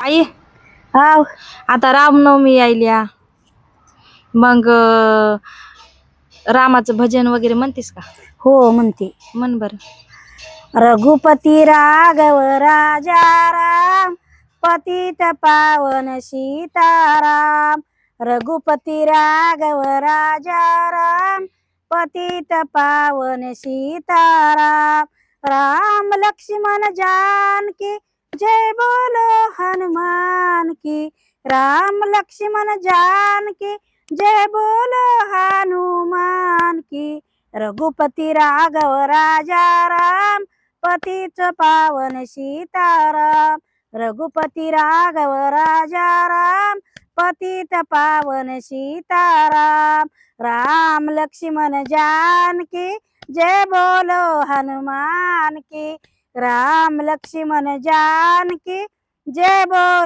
आई, हाव. आता रामनवमी यायल्या मग रामाचं भजन वगैरे म्हणतेस का? हो म्हणते. म्हण बर. रघुपती राघव राजा राम, पतित पावन सीताराम. रघुपती राघव राजा राम, पतित पावन सीताराम. राम लक्ष्मण जानकी जय बोलो हनुमान की. राम लक्ष्मण जानकी जय बोलो हनुमान की. रघुपती राघव राजा राम, पतित पावन सीताराम. रघुपती राघव राजा राम, पतित पावन सीताराम. राम लक्ष्मण जानकी जय बोलो हनुमान की. राम लक्ष्मण जानकी जय बोलो